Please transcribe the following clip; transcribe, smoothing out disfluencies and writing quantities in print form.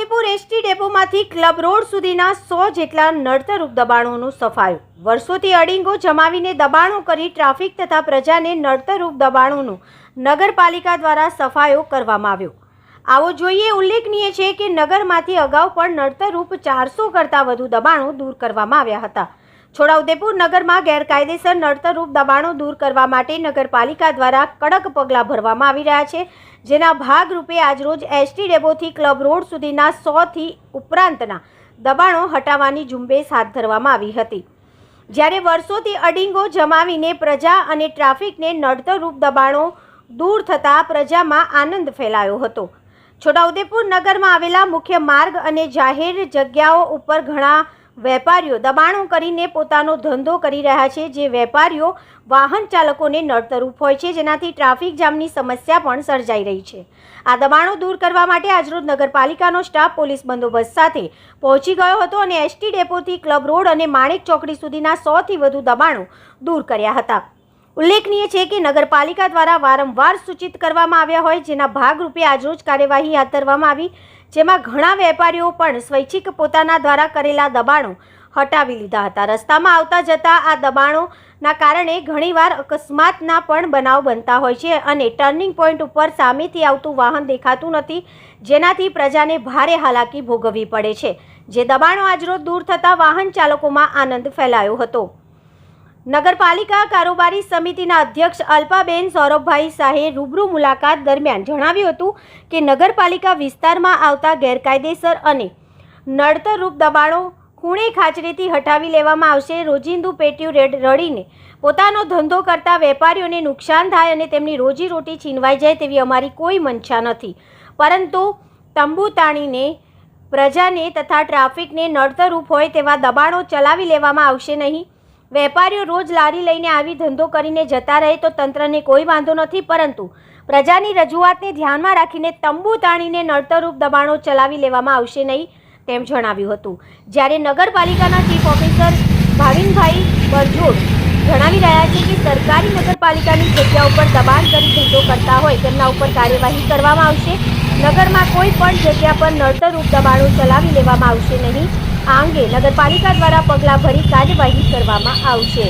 Chhota Udepur ST ડેપોમાંથી club road સુધીના 100 જેટલા નડતરરૂપ દબાણોનું સફાયું। વર્ષોથી અડીંગો જમાવીને દબાણો કરી ટ્રાફિક તથા પ્રજાને નડતરરૂપ દબાણોનું નગરપાલિકા દ્વારા સફાયો કરવામાં આવ્યો। આવો જોઈએ। ઉલ્લેખનીય છે કે નગરમાંથી અગાઉ પણ નડતરરૂપ 400 કરતાં વધુ દબાણો દૂર કરવામાં આવ્યા હતા। છોટાઉદેપુર નગરમાં ગેરકાયદેસર નડતરરૂપ દબાણો દૂર કરવા માટે નગરપાલિકા દ્વારા કડક પગલાં ભરવામાં આવી રહ્યા છે, જેના ભાગરૂપે આજરોજ એસટી ડેપોથી ક્લબ રોડ સુધીના 100થી ઉપરાંતના દબાણો હટાવવાની ઝુંબેશ હાથ ધરવામાં આવી હતી। જ્યારે વર્ષોથી અડીંગો જમાવીને પ્રજા અને ટ્રાફિકને નડતરરૂપ દબાણો દૂર થતાં પ્રજામાં આનંદ ફેલાયો હતો। છોટાઉદેપુર નગરમાં આવેલા મુખ્ય માર્ગ અને જાહેર જગ્યાઓ ઉપર ઘણા વેપારીઓ દબાણો કરીને પોતાનો ધંધો કરી રહ્યા છે, જે વેપારીઓ વાહન ચાલકોને નડતરરૂપ હોય છે, જેનાથી ટ્રાફિક જામની સમસ્યા પણ સર્જાઈ રહી છે। આ દબાણો દૂર કરવા માટે આજરોજ નગરપાલિકાનો સ્ટાફ પોલીસ બંદોબસ્ત સાથે પહોંચી ગયો હતો અને એસટી ડેપોથી ક્લબ રોડ અને માણેક ચોકડી સુધીના 100થી વધુ દબાણો દૂર કર્યા હતા। ઉલ્લેખનીય છે કે નગરપાલિકા દ્વારા વારંવાર સૂચિત કરવામાં આવ્યા હોય, જેના ભાગરૂપે આજરોજ કાર્યવાહી હાથ ધરવામાં આવી, જેમાં ઘણા વેપારીઓ પણ સ્વૈચ્છિક પોતાના દ્વારા કરેલા દબાણો હટાવી લીધા હતા। રસ્તામાં આવતા જતા આ દબાણોના કારણે ઘણીવાર અકસ્માતના પણ બનાવ બનતા હોય છે અને ટર્નિંગ પોઈન્ટ ઉપર સામેથી આવતું વાહન દેખાતું નથી, જેનાથી પ્રજાને ભારે હાલાકી ભોગવવી પડે છે। જે દબાણો આજરોજ દૂર થતાં વાહન ચાલકોમાં આનંદ ફેલાયો હતો। નગરપાલિકા કારોબારી સમિતિના અધ્યક્ષ અલ્પાબેન સૌરભભાઈ શાહે રૂબરૂ મુલાકાત દરમિયાન જણાવ્યું હતું કે નગરપાલિકા વિસ્તારમાં આવતા ગેરકાયદેસર અને નડતરરૂપ દબાણો ખૂણે ખાચરેથી હટાવી લેવામાં આવશે। રોજિંદુ પેટીયું રડીને પોતાનો ધંધો કરતા વેપારીઓને નુકસાન થાય અને તેમની રોજીરોટી છીનવાઈ જાય તેવી અમારી કોઈ મંશા નથી, પરંતુ તંબુ તાણીને પ્રજાને તથા ટ્રાફિકને નડતરરૂપ હોય તેવા દબાણો ચલાવી લેવામાં આવશે નહીં। વેપારીઓ રોજ લારી લઈને આવી ધંધો કરીને જતા રહે તો તંત્રને કોઈ વાંધો નથી, પરંતુ પ્રજાની રજૂઆતને ધ્યાનમાં રાખીને તંબુ તાણીને નડતરરૂપ દબાણો ચલાવી લેવામાં આવશે નહીં તેમ જણાવ્યું હતું। જ્યારે નગરપાલિકાના ચીફ ઓફિસર ભાવિનભાઈ બરજોડ જણાવી રહ્યા છે કે સરકારી નગરપાલિકાની જગ્યા ઉપર દબાણ કરી ધંધો કરતા હોય તેમના ઉપર કાર્યવાહી કરવામાં આવશે। નગરમાં કોઈ પણ જગ્યા પર નડતરરૂપ દબાણો ચલાવી લેવામાં આવશે નહીં। આ અંગે નગરપાલિકા દ્વારા પગલાં ભરી કાર્યવાહી કરવામાં આવશે।